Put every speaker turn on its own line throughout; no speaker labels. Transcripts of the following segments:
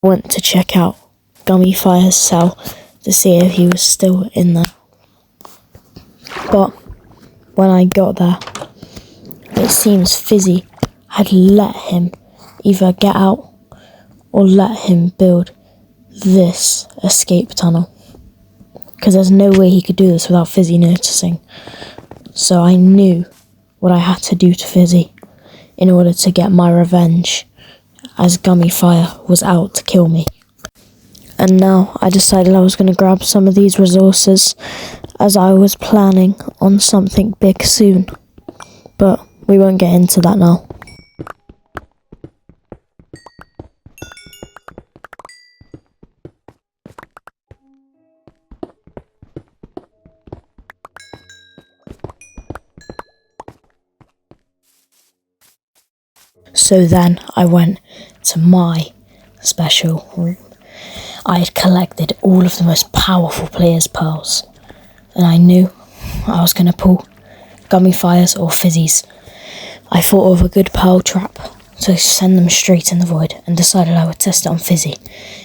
went to check out Gummy Fire's cell to see if he was still in there. But when I got there, it seems Fizzy had let him either get out or let him build this escape tunnel. Because there's no way he could do this without Fizzy noticing. So I knew what I had to do to Fizzy in order to get my revenge, as Gummy Fire was out to kill me. And now I decided I was going to grab some of these resources, as I was planning on something big soon. But we won't get into that now. So then I went to my special room. I had collected all of the most powerful players' pearls, and I knew I was going to pull Gummy Fire's or Fizzy's. I thought of a good pearl trap to send them straight in the void, and decided I would test it on Fizzy,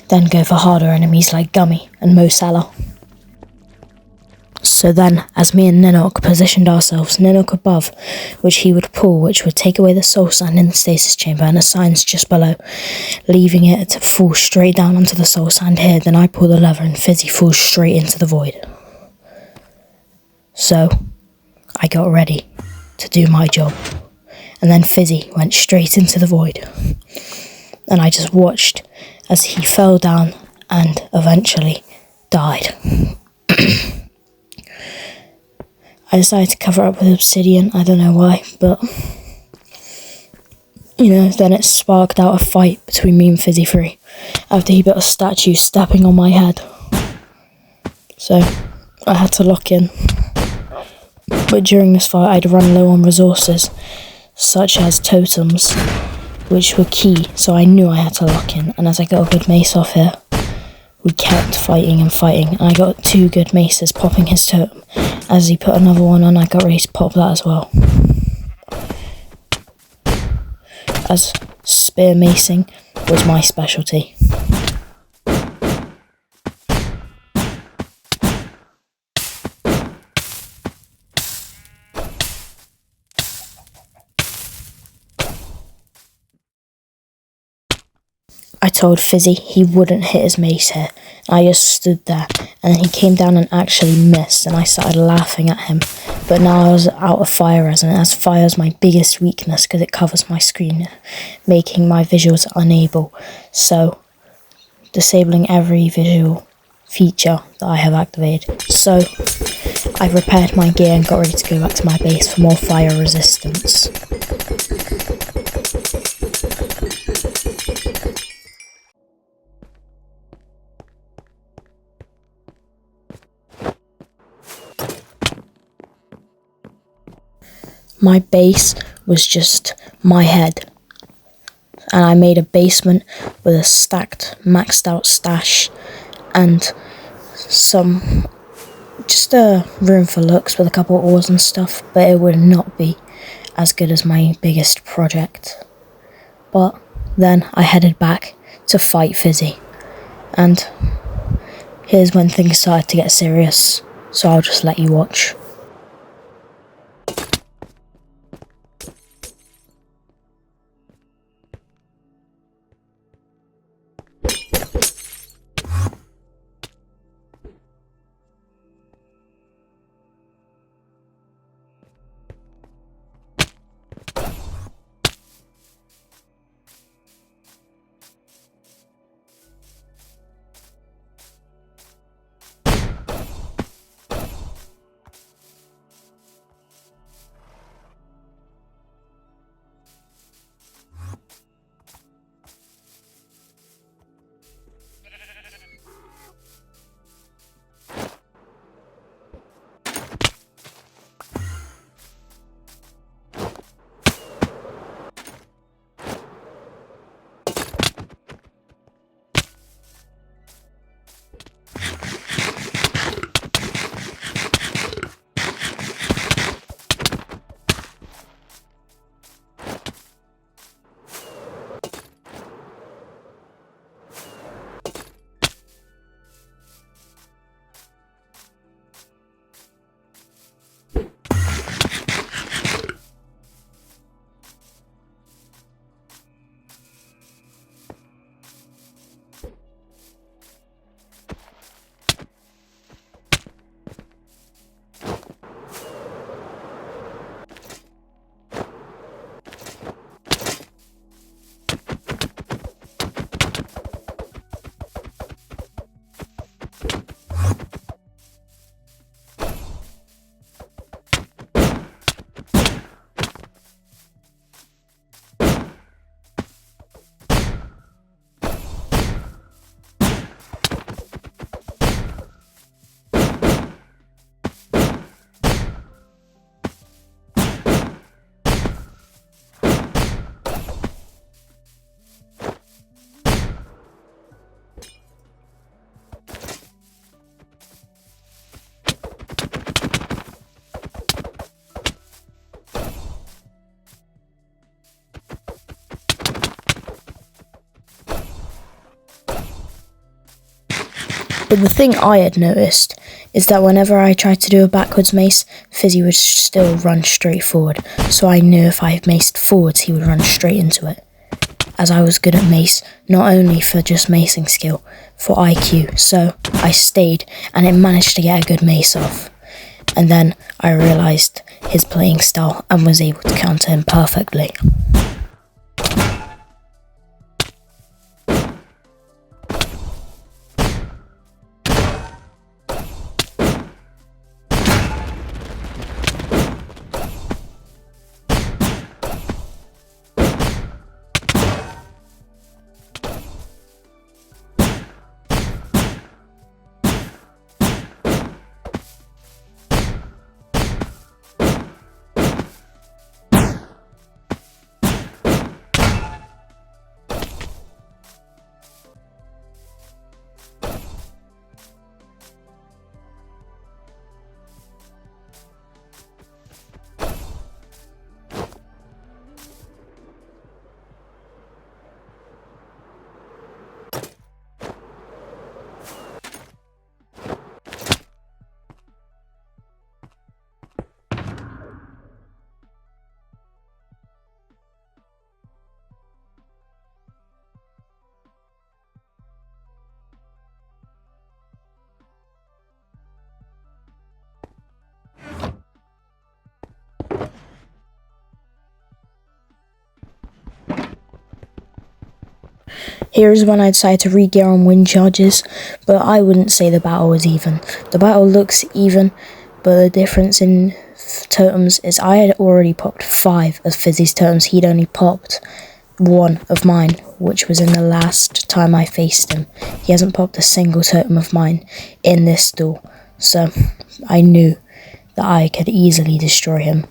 then go for harder enemies like Gummy and Mo Salah. So then, as me and Ninok positioned ourselves, Ninok above, which he would pull, which would take away the soul sand in the stasis chamber, and the signs just below, leaving it to fall straight down onto the soul sand here. Then I pull the lever and Fizzy falls straight into the void. So I got ready to do my job, and then Fizzy went straight into the void, and I just watched as he fell down and eventually died. I decided to cover it up with obsidian. I don't know why, but then it sparked out a fight between me and Fizzy 3 after he built a statue stepping on my head. So I had to lock in. But during this fight, I'd run low on resources, such as totems, which were key, so I knew I had to lock in. And as I got a good mace off here, we kept fighting and fighting, and I got 2 good maces popping his totem. As he put another one on, I got ready to pop that as well. As spear macing was my specialty. I told Fizzy he wouldn't hit his mace here. I just stood there, and then he came down and actually missed, and I started laughing at him. But now I was out of fire resonant, as fire is my biggest weakness because it covers my screen, making my visuals unable. So, disabling every visual feature that I have activated. So, I repaired my gear and got ready to go back to my base for more fire resistance. My base was just my head, and I made a basement with a stacked, maxed out stash and just a room for looks with a couple of ores and stuff, but it would not be as good as my biggest project. But then I headed back to fight Fizzy, and here's when things started to get serious, so I'll just let you watch. But the thing I had noticed is that whenever I tried to do a backwards mace, Fizzy would still run straight forward. So I knew if I maced forwards, he would run straight into it. As I was good at mace, not only for just macing skill, for IQ. So I stayed and it managed to get a good mace off. And then I realised his playing style and was able to counter him perfectly. Here's when I decided to re-gear on wind charges, but I wouldn't say the battle was even. The battle looks even, but the difference in totems is I had already popped 5 of Fizzy's totems. He'd only popped 1 of mine, which was in the last time I faced him. He hasn't popped a single totem of mine in this duel, so I knew that I could easily destroy him.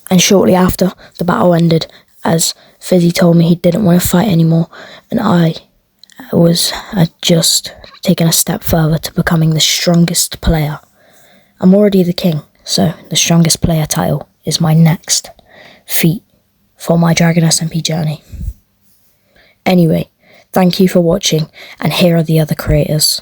And shortly after, the battle ended, as Fizzy told me he didn't want to fight anymore, and I had just taken a step further to becoming the strongest player. I'm already the king, so the strongest player title is my next feat for my Dragon SMP journey. Anyway, thank you for watching, and here are the other creators.